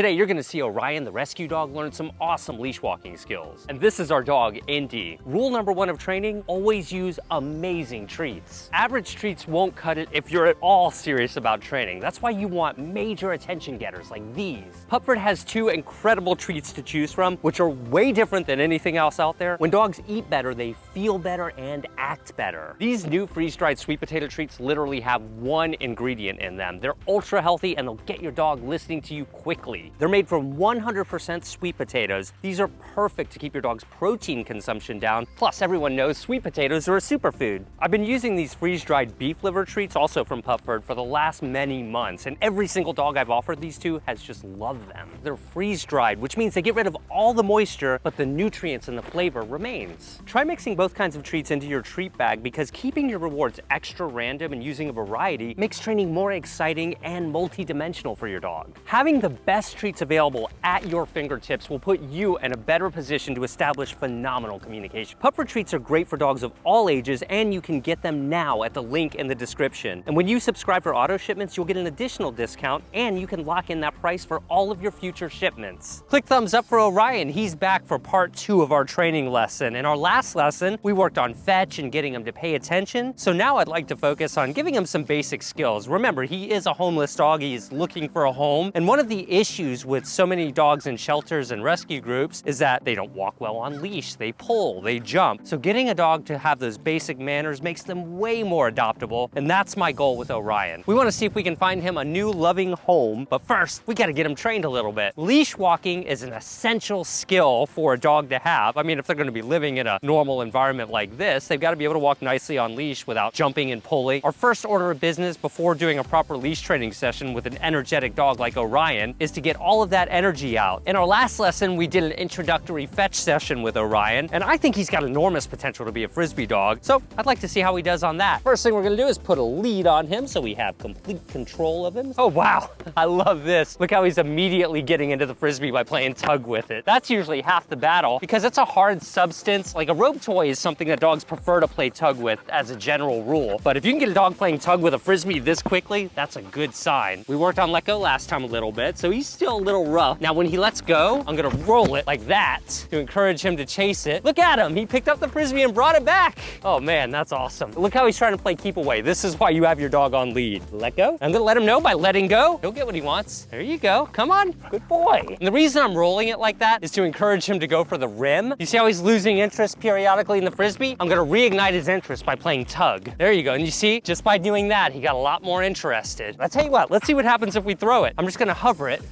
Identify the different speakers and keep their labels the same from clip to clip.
Speaker 1: Today, you're gonna see Orion, the rescue dog, learn some awesome leash walking skills. And this is our dog, Indy. Rule number one of training, always use amazing treats. Average treats won't cut it if you're at all serious about training. That's why you want major attention getters like these. Pupford has two incredible treats to choose from, which are way different than anything else out there. When dogs eat better, they feel better and act better. These new freeze-dried sweet potato treats literally have one ingredient in them. They're ultra healthy and they'll get your dog listening to you quickly. They're made from 100% sweet potatoes. These are perfect to keep your dog's protein consumption down. Plus, everyone knows sweet potatoes are a superfood. I've been using these freeze-dried beef liver treats, also from Pupford, for the last many months, and every single dog I've offered these to has just loved them. They're freeze-dried, which means they get rid of all the moisture, but the nutrients and the flavor remains. Try mixing both kinds of treats into your treat bag because keeping your rewards extra random and using a variety makes training more exciting and multi-dimensional for your dog. Having the best treats available at your fingertips will put you in a better position to establish phenomenal communication. Pupford treats are great for dogs of all ages, and you can get them now at the link in the description. And when you subscribe for auto shipments, you'll get an additional discount, and you can lock in that price for all of your future shipments. Click thumbs up for Orion. He's back for part 2 of our training lesson. In our last lesson, we worked on fetch and getting him to pay attention. So now I'd like to focus on giving him some basic skills. Remember, he is a homeless dog. He's looking for a home. And one of the issues with so many dogs in shelters and rescue groups is that they don't walk well on leash, they pull, they jump. So getting a dog to have those basic manners makes them way more adoptable, and that's my goal with Orion. We want to see if we can find him a new loving home, but first, we got to get him trained a little bit. Leash walking is an essential skill for a dog to have. I mean, if they're going to be living in a normal environment like this, they've got to be able to walk nicely on leash without jumping and pulling. Our first order of business before doing a proper leash training session with an energetic dog like Orion is to get all of that energy out. In our last lesson, we did an introductory fetch session with Orion, and I think he's got enormous potential to be a Frisbee dog, so I'd like to see how he does on that. First thing we're gonna do is put a lead on him so we have complete control of him. Oh wow, I love this. Look how he's immediately getting into the Frisbee by playing tug with it. That's usually half the battle because it's a hard substance. Like a rope toy is something that dogs prefer to play tug with as a general rule, but if you can get a dog playing tug with a Frisbee this quickly, that's a good sign. We worked on let go last time a little bit, so he's still a little rough. Now when he lets go, I'm gonna roll it like that to encourage him to chase it. Look at him, he picked up the Frisbee and brought it back. Oh man, that's awesome. Look how he's trying to play keep away. This is why you have your dog on lead. Let go. I'm gonna let him know by letting go. He'll get what he wants. There you go, come on, good boy. And the reason I'm rolling it like that is to encourage him to go for the rim. You see how he's losing interest periodically in the Frisbee? I'm gonna reignite his interest by playing tug. There you go, and you see, just by doing that, he got a lot more interested. I'll tell you what, let's see what happens if we throw it. I'm just gonna hover it.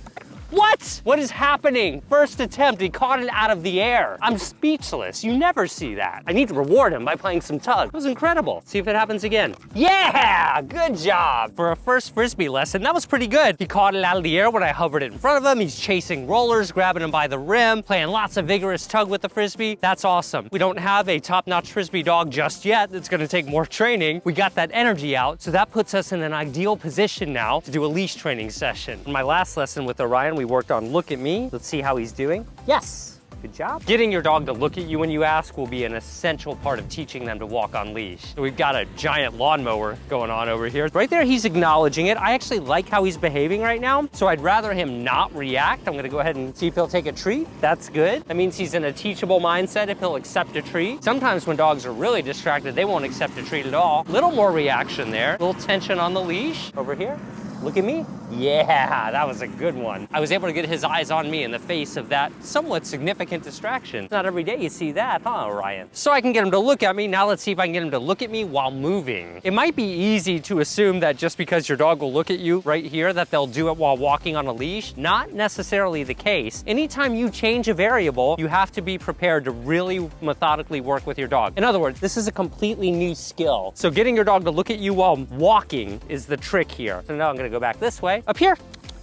Speaker 1: What? What is happening? First attempt, he caught it out of the air. I'm speechless. You never see that. I need to reward him by playing some tug. That was incredible. See if it happens again. Yeah, good job. For a first Frisbee lesson, that was pretty good. He caught it out of the air when I hovered it in front of him. He's chasing rollers, grabbing him by the rim, playing lots of vigorous tug with the Frisbee. That's awesome. We don't have a top-notch Frisbee dog just yet. It's gonna take more training. We got that energy out, so that puts us in an ideal position now to do a leash training session. In my last lesson with Orion, we worked on look at me. Let's see how he's doing. Yes. Good job. Getting your dog to look at you when you ask will be an essential part of teaching them to walk on leash. So we've got a giant lawnmower going on over here. Right there, he's acknowledging it. I actually like how he's behaving right now, so I'd rather him not react. I'm gonna go ahead and see if he'll take a treat. That's good. That means he's in a teachable mindset if he'll accept a treat. Sometimes when dogs are really distracted, they won't accept a treat at all. Little more reaction there. Little tension on the leash. Over here. Look at me. Yeah, that was a good one. I was able to get his eyes on me in the face of that somewhat significant distraction. Not every day you see that, huh, Orion? So I can get him to look at me. Now let's see if I can get him to look at me while moving. It might be easy to assume that just because your dog will look at you right here, that they'll do it while walking on a leash. Not necessarily the case. Anytime you change a variable, you have to be prepared to really methodically work with your dog. In other words, this is a completely new skill. So getting your dog to look at you while walking is the trick here. So now I'm gonna go back this way. Up here.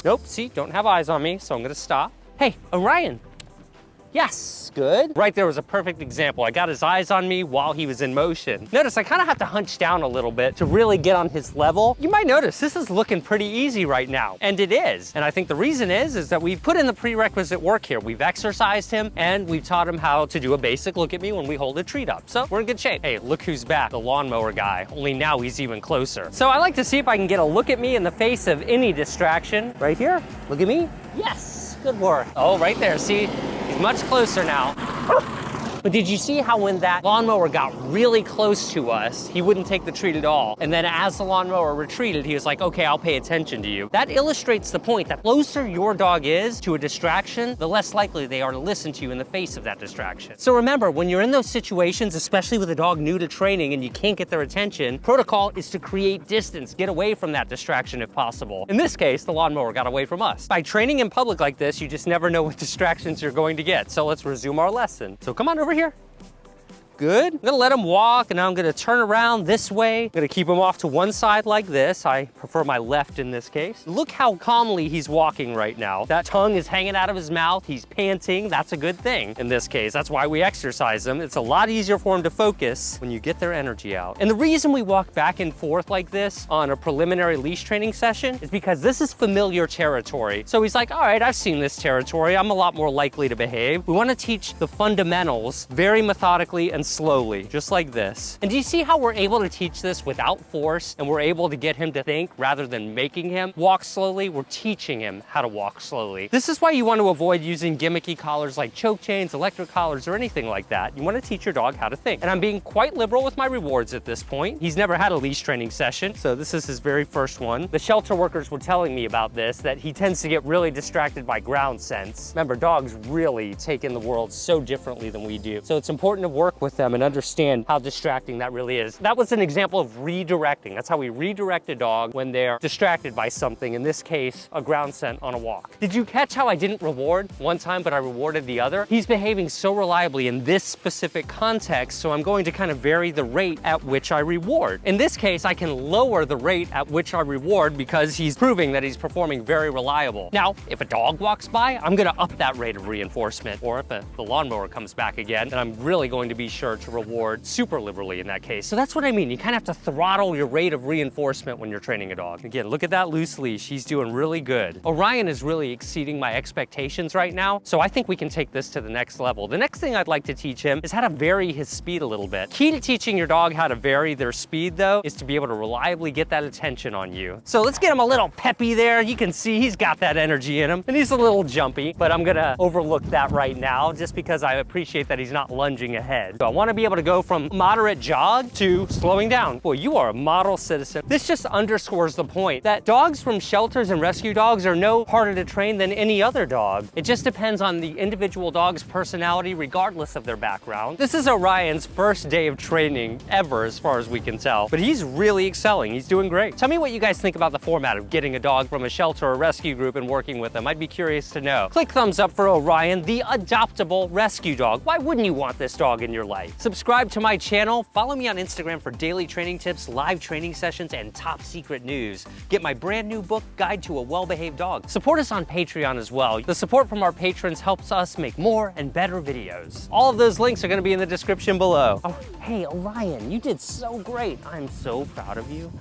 Speaker 1: Nope, see, don't have eyes on me, so I'm gonna stop. Hey, Orion. Yes, good. Right there was a perfect example. I got his eyes on me while he was in motion. Notice I kind of have to hunch down a little bit to really get on his level. You might notice this is looking pretty easy right now, and it is. And I think the reason is that we've put in the prerequisite work here. We've exercised him, and we've taught him how to do a basic look at me when we hold a treat up. So we're in good shape. Hey, look who's back, the lawnmower guy, only now he's even closer. So I like to see if I can get a look at me in the face of any distraction. Right here, look at me. Yes. Good work. Oh, right there, see? He's much closer now. But did you see how when that lawnmower got really close to us, he wouldn't take the treat at all? And then as the lawnmower retreated, he was like, okay, I'll pay attention to you. That illustrates the point that the closer your dog is to a distraction, the less likely they are to listen to you in the face of that distraction. So remember, when you're in those situations, especially with a dog new to training and you can't get their attention, protocol is to create distance, get away from that distraction if possible. In this case, the lawnmower got away from us. By training in public like this, you just never know what distractions you're going to get. So let's resume our lesson. So come on over here. Good. I'm gonna let him walk, and now I'm gonna turn around this way. I'm gonna keep him off to one side like this. I prefer my left in this case. Look how calmly he's walking right now. That tongue is hanging out of his mouth. He's panting. That's a good thing in this case. That's why we exercise him. It's a lot easier for him to focus when you get their energy out. And the reason we walk back and forth like this on a preliminary leash training session is because this is familiar territory. So he's like, all right, I've seen this territory. I'm a lot more likely to behave. We wanna teach the fundamentals very methodically and slowly, just like this. And do you see how we're able to teach this without force, and we're able to get him to think rather than making him walk slowly? We're teaching him how to walk slowly. This is why you want to avoid using gimmicky collars like choke chains, electric collars, or anything like that. You want to teach your dog how to think. And I'm being quite liberal with my rewards at this point. He's never had a leash training session, so this is his very first one. The shelter workers were telling me about this, that he tends to get really distracted by ground sense. Remember, dogs really take in the world so differently than we do. So it's important to work with them and understand how distracting that really is. That was an example of redirecting. That's how we redirect a dog when they're distracted by something, in this case, a ground scent on a walk. Did you catch how I didn't reward one time, but I rewarded the other? He's behaving so reliably in this specific context, so I'm going to kind of vary the rate at which I reward. In this case, I can lower the rate at which I reward because he's proving that he's performing very reliable. Now, if a dog walks by, I'm gonna up that rate of reinforcement, or if the lawnmower comes back again, then I'm really going to be sure to reward super liberally in that case. So that's what I mean. You kind of have to throttle your rate of reinforcement when you're training a dog. Again, look at that loose leash. He's doing really good. Orion is really exceeding my expectations right now, so I think we can take this to the next level. The next thing I'd like to teach him is how to vary his speed a little bit. Key to teaching your dog how to vary their speed, though, is to be able to reliably get that attention on you. So let's get him a little peppy there. You can see he's got that energy in him, and he's a little jumpy, but I'm gonna overlook that right now just because I appreciate that he's not lunging ahead. So I want to be able to go from moderate jog to slowing down. Boy, you are a model citizen. This just underscores the point that dogs from shelters and rescue dogs are no harder to train than any other dog. It just depends on the individual dog's personality, regardless of their background. This is Orion's first day of training ever, as far as we can tell, but he's really excelling. He's doing great. Tell me what you guys think about the format of getting a dog from a shelter or rescue group and working with them. I'd be curious to know. Click thumbs up for Orion, the adoptable rescue dog. Why wouldn't you want this dog in your life? Subscribe to my channel, follow me on Instagram for daily training tips, live training sessions, and top secret news. Get my brand new book, Guide to a Well-Behaved Dog. Support us on Patreon as well. The support from our patrons helps us make more and better videos. All of those links are gonna be in the description below. Oh, hey, Orion, you did so great. I'm so proud of you.